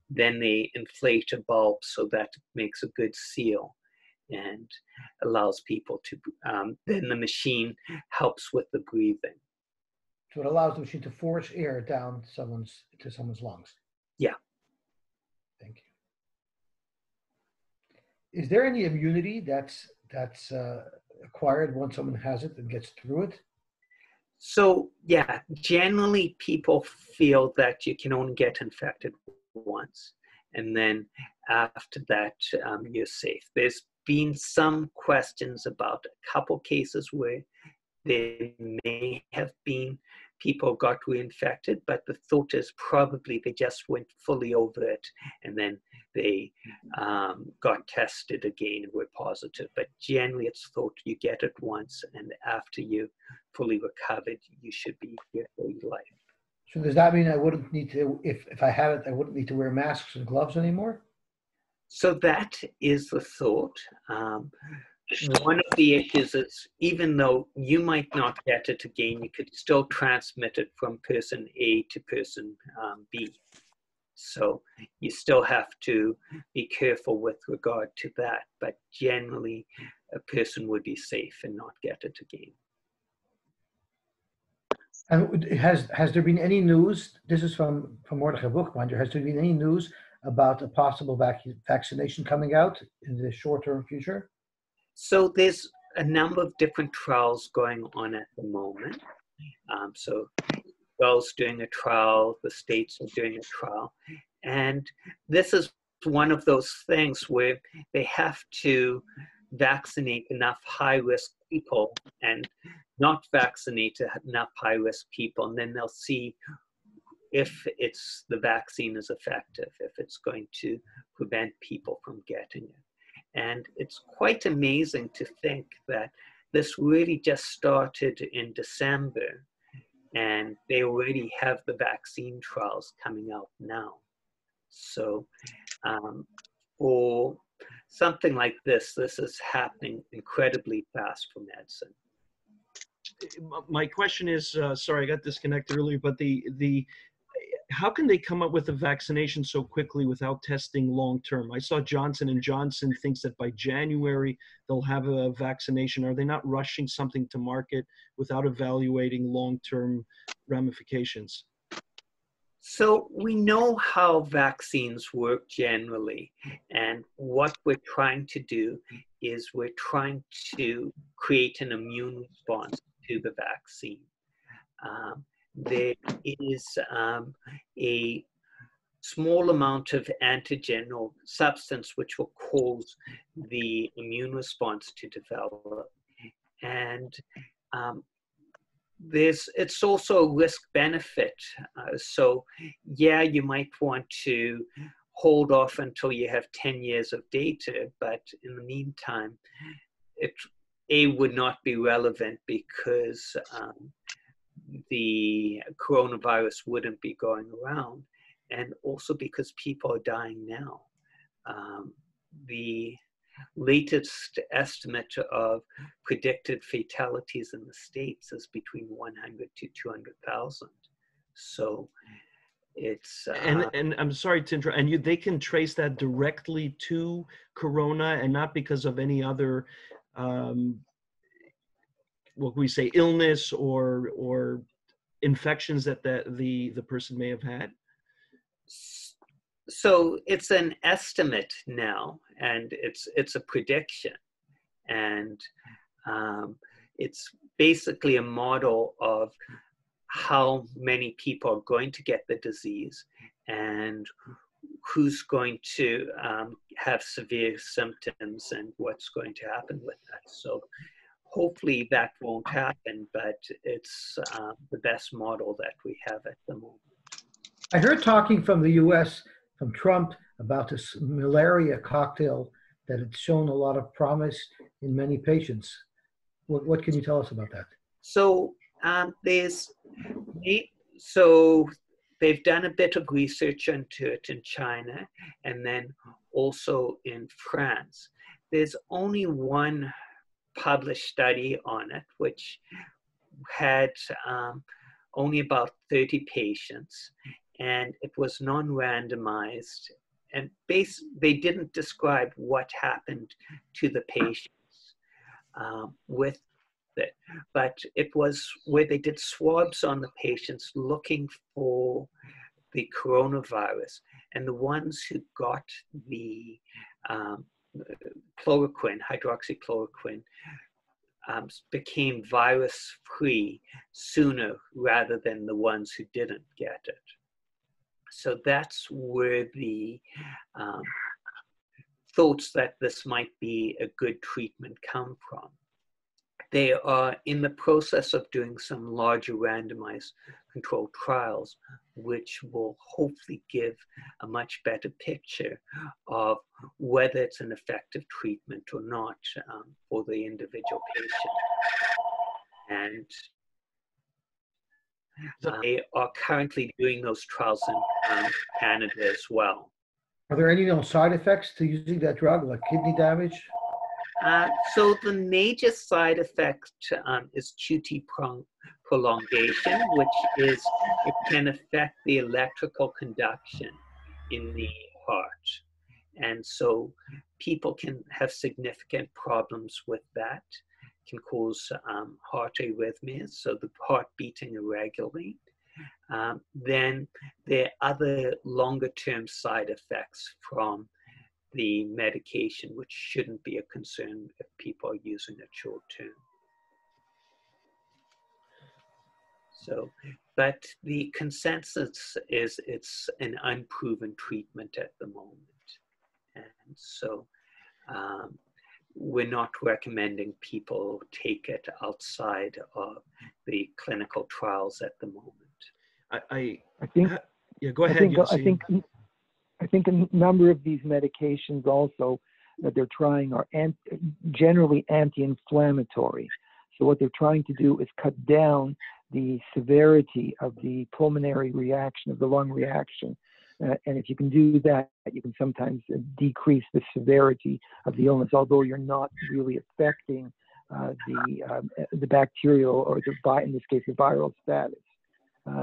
then they inflate a bulb so that it makes a good seal and allows people to, then the machine helps with the breathing. So it allows the machine to force air down to someone's lungs. Yeah. Thank you. Is there any immunity that's acquired once someone has it and gets through it? So yeah, generally people feel that you can only get infected once, and then after that you're safe. There's been some questions about a couple cases where there may have been people got reinfected, but the thought is probably they just went fully over it and then they got tested again and were positive. But generally it's thought you get it once, and after you fully recovered, you should be here for your life. So does that mean I wouldn't need to, if I had it, I wouldn't need to wear masks and gloves anymore? So that is the thought. One of the issues is, even though you might not get it again, you could still transmit it from person A to person B. So you still have to be careful with regard to that. But generally, a person would be safe and not get it again. And has there been any news? This is from Mordechai Buchbinder. Has there been any news about a possible vaccination coming out in the short-term future? So there's a number of different trials going on at the moment. So Israel's doing a trial, the states are doing a trial. And this is one of those things where they have to vaccinate enough high-risk people and not vaccinate enough high-risk people, and then they'll see if the vaccine is effective, if it's going to prevent people from getting it. And it's quite amazing to think that this really just started in December, and they already have the vaccine trials coming out now. So for something like this is happening incredibly fast for medicine. My question is, sorry, I got disconnected earlier, but how can they come up with a vaccination so quickly without testing long-term? I saw Johnson & Johnson thinks that by January they'll have a vaccination. Are they not rushing something to market without evaluating long-term ramifications? So we know how vaccines work generally, and what we're trying to do is we're trying to create an immune response to the vaccine. There is a small amount of antigen or substance which will cause the immune response to develop. And it's also a risk benefit. So yeah, you might want to hold off until you have 10 years of data, but in the meantime, it would not be relevant because the coronavirus wouldn't be going around, and also because people are dying now. The latest estimate of predicted fatalities in the States is between 100 to 200,000. So it's and I'm sorry to interrupt. And they can trace that directly to corona, and not because of any other what we say, illness or infections that the person may have had? So it's an estimate now, and it's a prediction, and it's basically a model of how many people are going to get the disease and who's going to have severe symptoms and what's going to happen with that. So hopefully that won't happen, but it's the best model that we have at the moment. I heard talking from the US, from Trump, about this malaria cocktail that had shown a lot of promise in many patients. What can you tell us about that? So they've done a bit of research into it in China and then also in France. There's only one published study on it, which had only about 30 patients, and it was non-randomized. And they didn't describe what happened to the patients with it, but it was where they did swabs on the patients looking for the coronavirus, and the ones who got the chloroquine, hydroxychloroquine, became virus-free sooner rather than the ones who didn't get it. So that's where the thoughts that this might be a good treatment come from. They are in the process of doing some larger randomized controlled trials, which will hopefully give a much better picture of whether it's an effective treatment or not for the individual patient. And they are currently doing those trials in Canada as well. Are there any known side effects to using that drug, like kidney damage? So the major side effect is QT prolongation, which is it can affect the electrical conduction in the heart. And so people can have significant problems with that. It can cause heart arrhythmias, so the heart beating irregularly. Then there are other longer-term side effects from the medication, which shouldn't be a concern if people are using it short term. So, but the consensus is it's an unproven treatment at the moment. And so we're not recommending people take it outside of the clinical trials at the moment. I think, yeah, go ahead. I think a number of these medications also that they're trying are generally anti-inflammatory. So what they're trying to do is cut down the severity of the pulmonary reaction, of the lung reaction. And if you can do that, you can sometimes decrease the severity of the illness, although you're not really affecting the bacterial or in this case, the viral status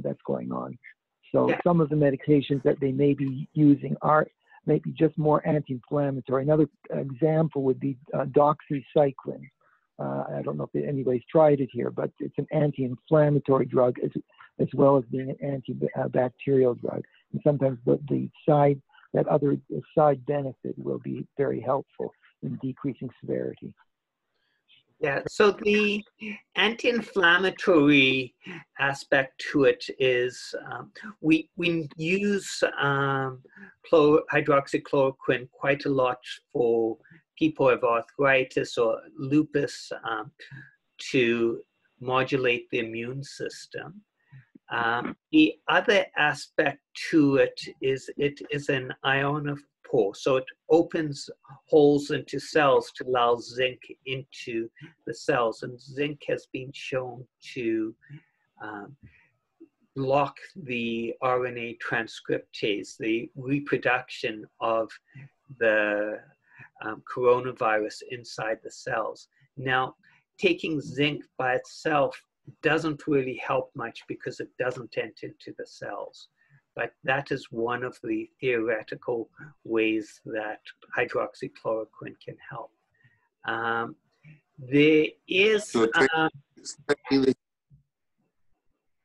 that's going on. So some of the medications that they may be using are maybe just more anti-inflammatory. Another example would be doxycycline. I don't know if anybody's tried it here, but it's an anti-inflammatory drug as well as being an antibacterial drug. And sometimes that other side benefit will be very helpful in decreasing severity. Yeah, so the anti-inflammatory aspect to it is we use hydroxychloroquine quite a lot for people who have arthritis or lupus to modulate the immune system. The other aspect to it is an ionophore, so it opens holes into cells to allow zinc into the cells, and zinc has been shown to block the RNA transcriptase, the reproduction of the coronavirus inside the cells. Now, taking zinc by itself doesn't really help much because it doesn't enter into the cells. But that is one of the theoretical ways that hydroxychloroquine can help. There is... So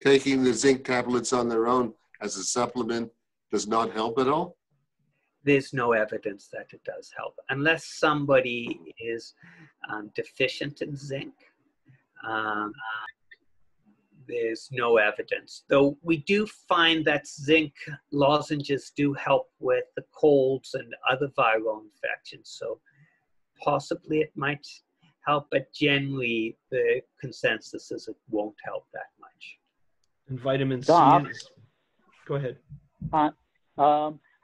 taking the zinc tablets on their own as a supplement does not help at all? There's no evidence that it does help. Unless somebody is deficient in zinc, there's no evidence. Though we do find that zinc lozenges do help with the colds and other viral infections. So possibly it might help, but generally the consensus is it won't help that much. And vitamin C Doc, is... Go ahead.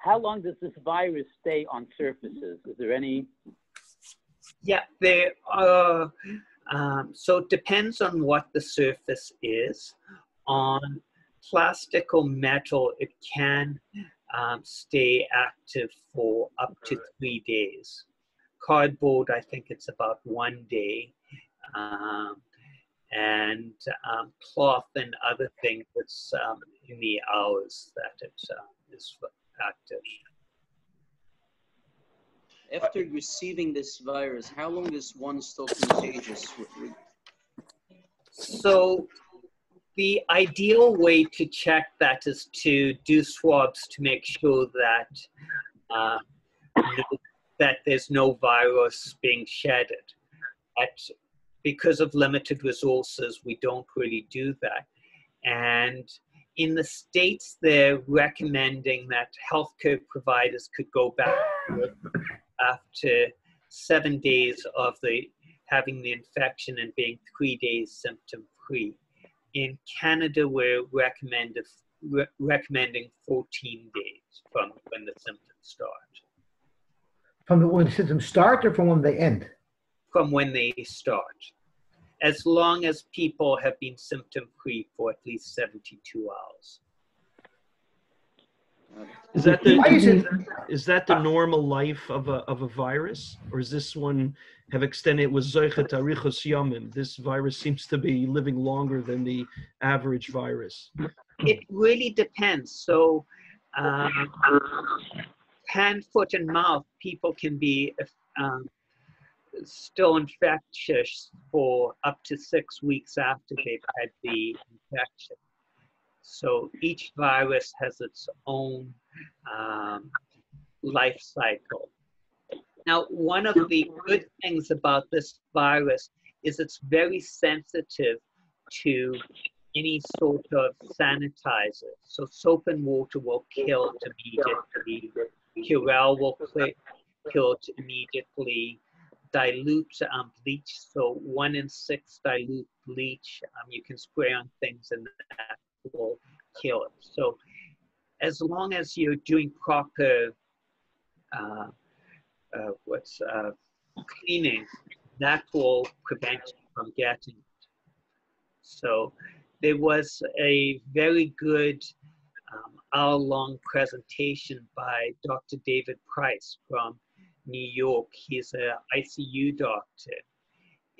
How long does this virus stay on surfaces? Is there any? Yeah, there are. So it depends on what the surface is. On plastic or metal, it can stay active for up to 3 days. Cardboard, I think it's about 1 day. and cloth and other things that's in the hours that it is active. After receiving this virus, how long is one still contagious? So the ideal way to check that is to do swabs to make sure that that there's no virus being shedded. Because of limited resources, we don't really do that. And in the States, they're recommending that healthcare providers could go back after 7 days of having the infection and being 3 days symptom-free. In Canada, we're recommending 14 days from when the symptoms start. From when the symptoms start or from when they end? From when they start. As long as people have been symptom-free for at least 72 hours. Is that the normal life of a virus, or is this one have extended with zoichet arichos yamim? This virus seems to be living longer than the average virus. It really depends. So, hand, foot, and mouth, people can be still infectious for up to 6 weeks after they've had the infection. So each virus has its own life cycle. Now, one of the good things about this virus is it's very sensitive to any sort of sanitizer. So soap and water will kill it immediately. Purell will kill it immediately. Dilute bleach, so 1 in 6 dilute bleach, you can spray on things and that will kill it. So as long as you're doing proper cleaning, that will prevent you from getting it. So there was a very good hour-long presentation by Dr. David Price from New York. He's an ICU doctor,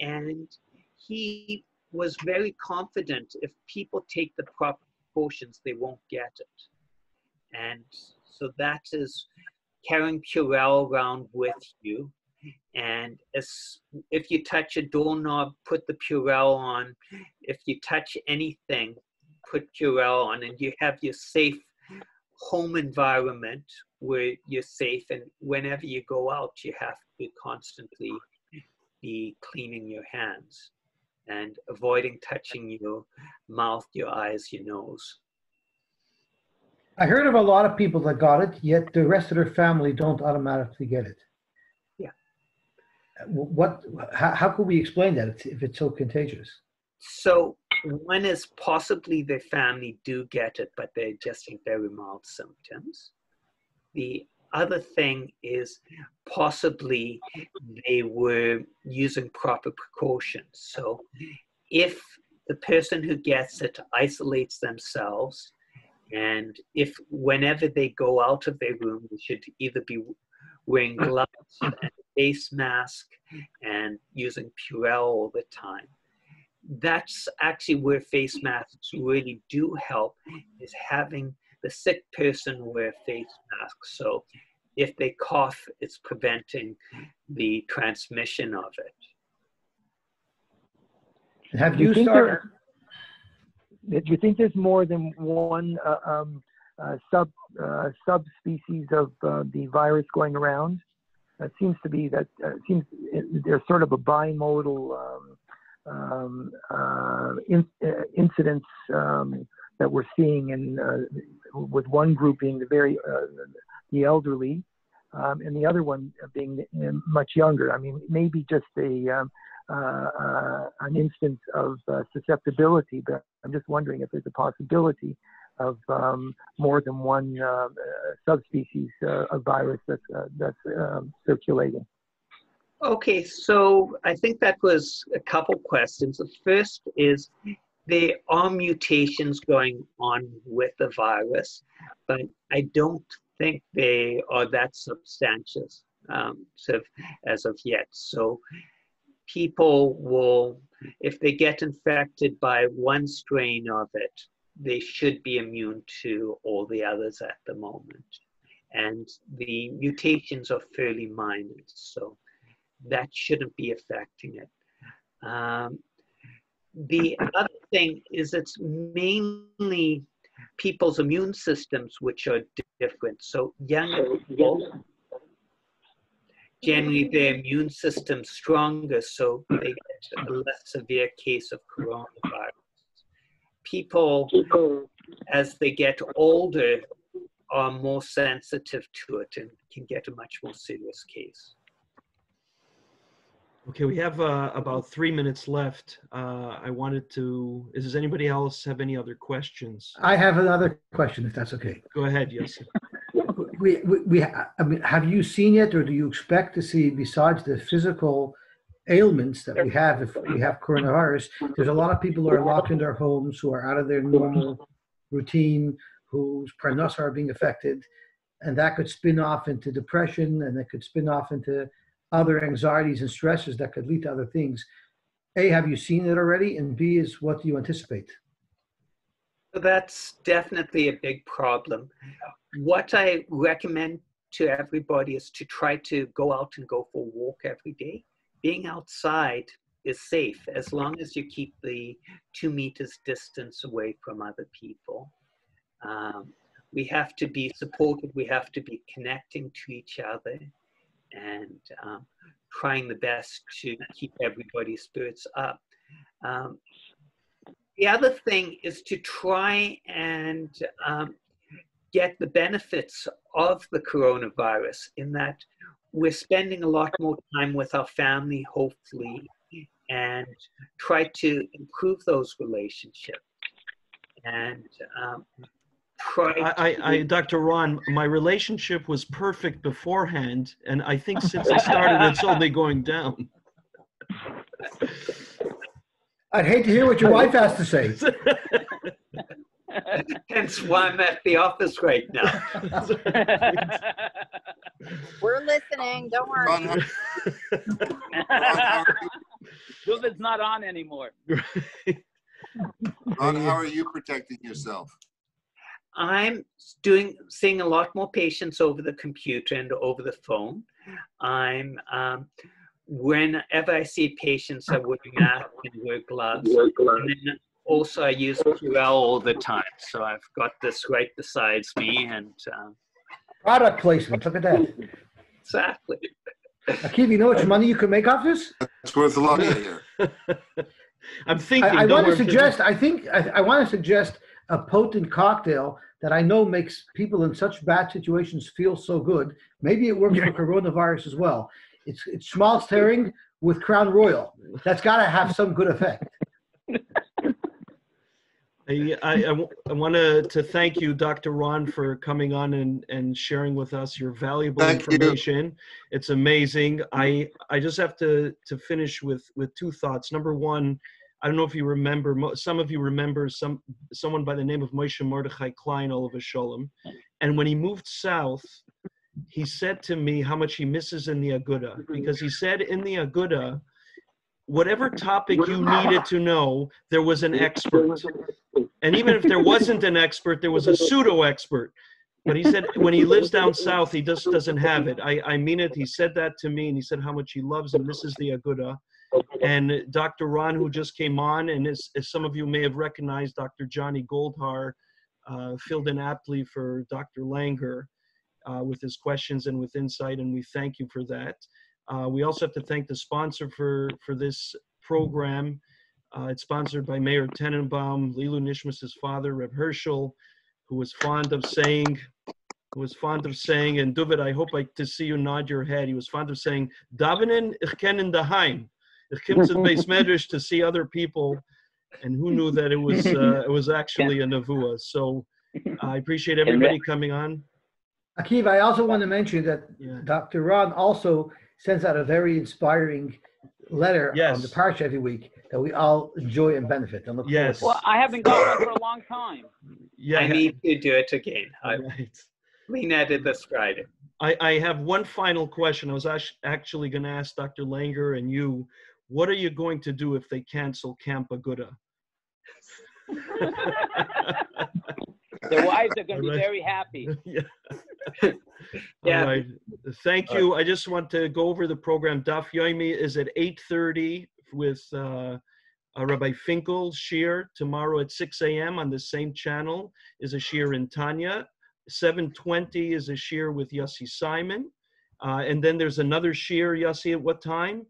and he was very confident if people take the proper precautions, they won't get it. And so that is carrying Purell around with you. And if you touch a doorknob, put the Purell on. If you touch anything, put Purell on, and you have your safe home environment where you're safe, and whenever you go out, you have to constantly be cleaning your hands and avoiding touching your mouth, your eyes, your nose. I heard of a lot of people that got it, yet the rest of their family don't automatically get it. Yeah. How could we explain that if it's so contagious? So one is possibly their family do get it, but they're just in very mild symptoms. The other thing is possibly they were using proper precautions. So if the person who gets it isolates themselves, and if whenever they go out of their room, they should either be wearing gloves and a face mask and using Purell all the time. That's actually where face masks really do help, is having the sick person wear face masks. So if they cough, it's preventing the transmission of it. Have you started? Do you think there's more than one subspecies of the virus going around? It seems to be that there's sort of a bimodal incidence that we're seeing, with one group being the elderly, and the other one being much younger. I mean, maybe just an instance of susceptibility, but I'm just wondering if there's a possibility of more than one subspecies of virus that's circulating. Okay, so I think that was a couple questions. The first is there are mutations going on with the virus, but I don't think they are that substantial as of yet. So people will, if they get infected by one strain of it, they should be immune to all the others at the moment. And the mutations are fairly minor, so that shouldn't be affecting it. The other thing is it's mainly people's immune systems which are different. So younger people, generally their immune system's stronger, so they get a less severe case of coronavirus. People, as they get older, are more sensitive to it and can get a much more serious case. Okay, we have about 3 minutes left. I wanted to, does anybody else have any other questions? I have another question, if that's okay. Go ahead, Yossi. I mean, have you seen it, or do you expect to see, besides the physical ailments that we have if we have coronavirus, there's a lot of people who are locked in their homes, who are out of their normal routine, whose parnas are being affected, and that could spin off into depression, and that could spin off into other anxieties and stresses that could lead to other things. A, have you seen it already? And B is, what do you anticipate? That's definitely a big problem. What I recommend to everybody is to try to go out and go for a walk every day. Being outside is safe as long as you keep the 2 meters distance away from other people. We have to be supported, we have to be connecting to each other, and trying the best to keep everybody's spirits up. The other thing is to try and get the benefits of the coronavirus, in that we're spending a lot more time with our family, hopefully, and try to improve those relationships. And Dr. Ron, my relationship was perfect beforehand, and I think since I started, it's only going down. I'd hate to hear what your wife has to say. Hence why I'm at the office right now. We're listening, don't worry. It's not on anymore. Ron, how are you protecting yourself? I'm seeing a lot more patients over the computer and over the phone. Whenever I see patients, I wear masks and wear gloves. And then also I use QL all the time. So I've got this right beside me, and Product placement, look at that. Exactly. Akiva, you know how much money you could make off this? It's worth a lot here. I'm thinking. I want to suggest. I want to suggest a potent cocktail that I know makes people in such bad situations feel so good. Maybe it works for coronavirus as well. It's schmaltz herring with Crown Royal. That's got to have some good effect. I wanted to thank you, Dr. Ron, for coming on and sharing with us your valuable information. It's amazing. I just have to finish with 2 thoughts. Number one, I don't know if you remember, some of you remember someone by the name of Moshe Mordechai Klein, Olav Sholem. And when he moved south, he said to me how much he misses in the Aguda, because he said in the Aguda, whatever topic you needed to know, there was an expert. And even if there wasn't an expert, there was a pseudo-expert. But he said when he lives down south, he just doesn't have it. I mean it. He said that to me, and he said how much he loves and misses the Aguda. And Dr. Ron, who just came on, and as some of you may have recognized, Dr. Johnny Goldhar filled in aptly for Dr. Langer with his questions and with insight, and we thank you for that. We also have to thank the sponsor for this program. It's sponsored by Mayor Tenenbaum, Lilu Nishmas's father, Reb Herschel, who was fond of saying, and David, I hope to see you nod your head. He was fond of saying, "Davenen ich kenne daheim." Ich come to the Beis Medrash to see other people, and who knew that it was actually a nevuah. So I appreciate everybody coming on. Akiva, I also want to mention that Dr. Ron also sends out a very inspiring letter on the parsha every week that we all enjoy and benefit. And look forward to. Well, I haven't got one for a long time. I need to do it again. Lena did this Friday. I have one final question. I was actually going to ask Dr. Langer and you, what are you going to do if they cancel Camp Aguda? Their wives are going to be All right. very happy. Yeah. Yeah. All right. Thank you. I just want to go over the program. Daf Yomi is at 8:30 with Rabbi Finkel's shir. Tomorrow at 6 a.m. on the same channel is a shir in Tanya. 7:20 is a shir with Yossi Simon. And then there's another shir, Yossi, at what time?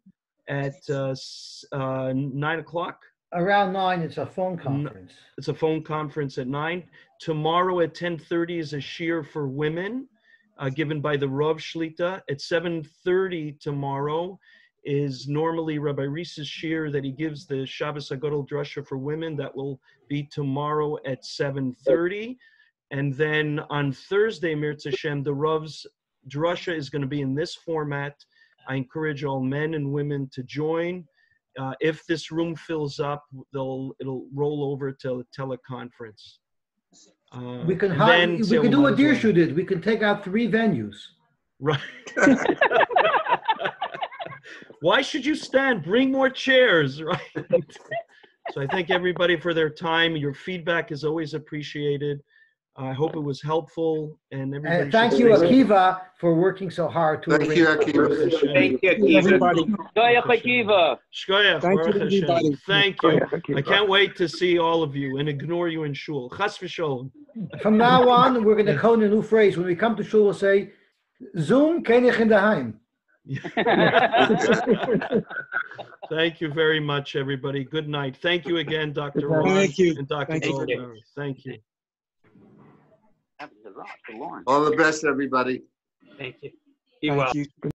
At 9 o'clock? Around 9, it's a phone conference. It's a phone conference at 9. Tomorrow at 10:30 is a shir for women given by the Rav Shlita. At 7:30 tomorrow is normally Rabbi Reese's shir that he gives the Shabbos Agadol Drasha for women. That will be tomorrow at 7:30. And then on Thursday, Mirz Hashem, the Rav's Drasha is going to be in this format. I encourage all men and women to join. If this room fills up, it'll roll over to a teleconference. We can do what Dirshu did. We can take out 3 venues. Right. Why should you stand? Bring more chairs, right? So I thank everybody for their time. Your feedback is always appreciated. I hope it was helpful, and everybody. And thank you, Akiva, for working so hard to Thank you, Akiva. Thank you, Akiva. Everybody. Shkoyach, Thank you, Baruch Hashem. everybody. Thank you. Thank you. I can't wait to see all of you and ignore you in shul. Chas v'sholom. From now on, we're going to coin a new phrase. When we come to shul, we'll say, Zoom kenich in daheim. Thank you very much, everybody. Good night. Thank you again, Dr. Ron Thank you. and Dr. Thank you. Goldberg. Thank you. That was a lot for Lauren. All the best, everybody. Thank you. Be well. Thank you.